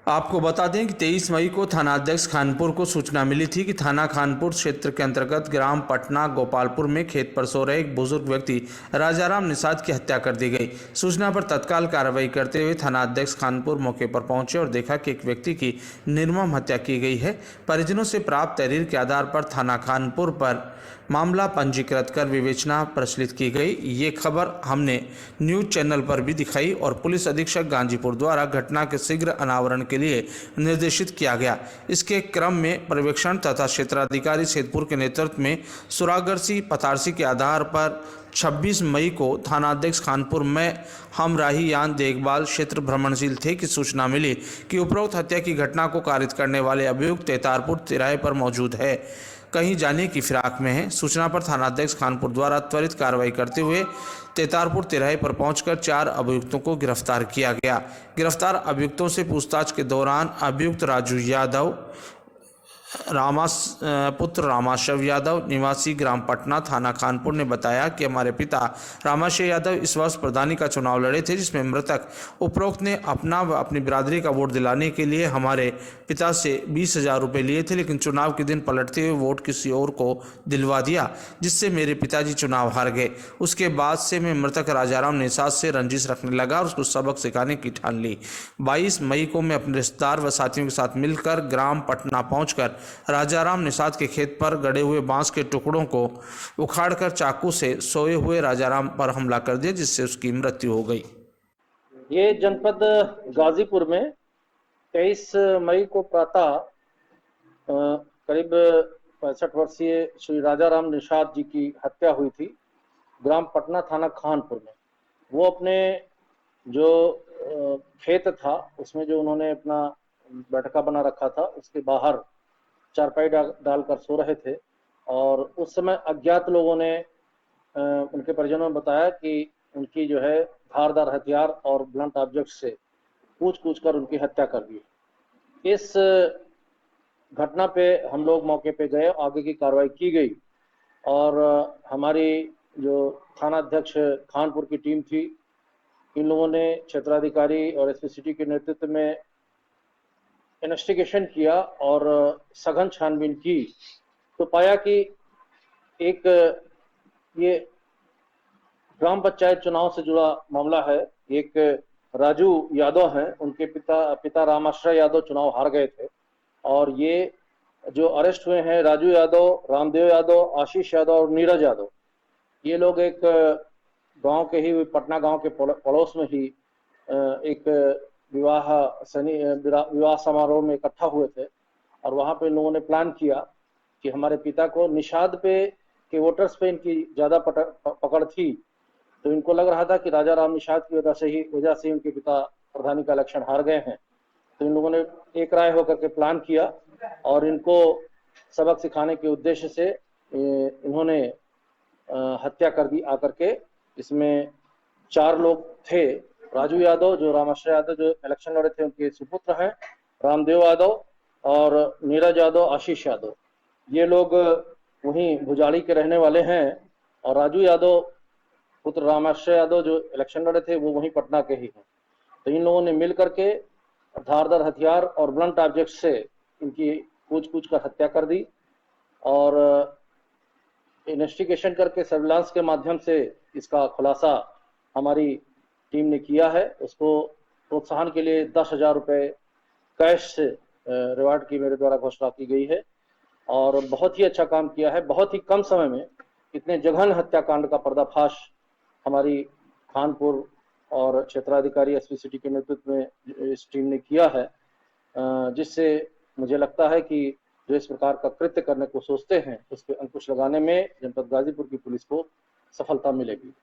आपको बता दें कि 23 मई को थानाध्यक्ष खानपुर को सूचना मिली थी कि थाना खानपुर क्षेत्र के अंतर्गत ग्राम पटना गोपालपुर में खेत पर सो रहे एक बुजुर्ग व्यक्ति राजाराम निषाद की हत्या कर दी गई। सूचना पर तत्काल कार्रवाई करते हुए थानाध्यक्ष खानपुर मौके पर पहुंचे और देखा कि एक व्यक्ति की निर्मम हत्या की गई है। परिजनों से प्राप्त तहरीर के आधार पर थाना खानपुर पर मामला पंजीकृत कर विवेचना प्रचलित की गई। ये खबर हमने न्यूज चैनल पर भी दिखाई और पुलिस अधीक्षक गांजीपुर द्वारा घटना के शीघ्र अनावरण के लिए निर्देशित किया गया। इसके क्रम में पर्यवेक्षण तथा क्षेत्राधिकारी सेतपुर के नेतृत्व में सुरागरसी पतारसी के आधार पर 26 मई को थानाध्यक्ष खानपुर में हम राहीयान देखभाल क्षेत्र भ्रमणशील थे कि सूचना मिली कि उपरोक्त हत्या की घटना को कारित करने वाले अभियुक्त तेतारपुर तिराहे पर मौजूद है, कहीं जाने की फिराक में है। सूचना पर थानाध्यक्ष खानपुर द्वारा त्वरित कार्रवाई करते हुए तेतारपुर तिराहे पर पहुंचकर 4 अभियुक्तों को गिरफ्तार किया गया। गिरफ्तार अभियुक्तों से पूछताछ के दौरान अभियुक्त राजू यादव पुत्र रामाशव यादव निवासी ग्राम पटना थाना खानपुर ने बताया कि हमारे पिता रामाशव यादव इस वर्ष प्रधानी का चुनाव लड़े थे, जिसमें मृतक उपरोक्त ने अपना व अपनी बिरादरी का वोट दिलाने के लिए हमारे पिता से 20,000 रुपये लिए थे, लेकिन चुनाव के दिन पलटते हुए वोट किसी और को दिलवा दिया, जिससे मेरे पिताजी चुनाव हार गए। उसके बाद से मैं मृतक राजाराम निषाद से रंजिश रखने लगा और उसको सबक सिखाने की ठान ली। 22 मई को मैं अपने रिश्तेदार व साथियों के साथ मिलकर ग्राम पटना पहुंचकर राजाराम निषाद के खेत पर गड़े हुए बांस के टुकड़ों को उखाड़कर चाकू से सोए हुए राजाराम पर हमला कर दिया, जिससे उसकी मृत्यु हो गई। ये जनपद गाजीपुर में 23 मई को प्रातः करीब 65 वर्षीय श्री राजाराम निषाद जी की हत्या हुई थी ग्राम पटना थाना खानपुर में। वो अपने जो खेत था उसमें जो उन्होंने अपना बैठका बना रखा था उसके बाहर चारपाई डालकर सो रहे थे और उस समय अज्ञात लोगों ने उनके परिजनों ने बताया कि उनकी जो है धारदार हथियार और ब्लंट ऑब्जेक्ट से कूच कर उनकी हत्या कर दी। इस घटना पे हम लोग मौके पे गए, आगे की कार्रवाई की गई और हमारी जो थानाध्यक्ष खानपुर की टीम थी, इन लोगों ने क्षेत्राधिकारी और एसपी सिटी के नेतृत्व में इन्वेस्टिगेशन किया और सघन छानबीन की तो पाया कि एक ये ग्राम पंचायत चुनाव से जुड़ा मामला है। एक राजू यादव हैं, उनके पिता रामाश्रय यादव चुनाव हार गए थे और ये जो अरेस्ट हुए हैं राजू यादव, रामदेव यादव, आशीष यादव और नीरज यादव, ये लोग एक गांव के ही पटना गांव के पड़ोस में ही एक विवाह समारोह में इकट्ठा हुए थे और वहां पे इन लोगों ने प्लान किया कि हमारे पिता को निषाद पे के वोटर्स पे इनकी ज्यादा पकड़ थी, तो इनको लग रहा था कि राजाराम निषाद की वजह से उनके पिता प्रधानी का इलेक्शन हार गए हैं। तो इन लोगों ने एक राय होकर के प्लान किया और इनको सबक सिखाने के उद्देश्य से इन्होंने हत्या कर दी आकर के। इसमें 4 लोग थे, राजू यादव जो रामाश्रय यादव जो इलेक्शन लड़े थे उनके सुपुत्र हैं, रामदेव यादव और नीरज यादव, आशीष यादव, ये लोग वहीं भुजाड़ी के रहने वाले हैं और राजू यादव पुत्र रामाश्रय यादव जो इलेक्शन लड़े थे वो वहीं पटना के ही हैं। तो इन लोगों ने मिल करके धारदार हथियार और ब्लंट ऑब्जेक्ट से इनकी कूच कर हत्या कर दी और इन्वेस्टिगेशन करके सर्विलांस के माध्यम से इसका खुलासा हमारी टीम ने किया है। उसको प्रोत्साहन के लिए 10,000 रुपये कैश से रिवार्ड की मेरे द्वारा घोषणा की गई है और बहुत ही अच्छा काम किया है। बहुत ही कम समय में इतने जघन्य हत्याकांड का पर्दाफाश हमारी खानपुर और क्षेत्राधिकारी एसपी सिटी के नेतृत्व में इस टीम ने किया है, जिससे मुझे लगता है कि जो इस प्रकार का कृत्य करने को सोचते हैं उस पर अंकुश लगाने में जनपद गाजीपुर की पुलिस को सफलता मिलेगी।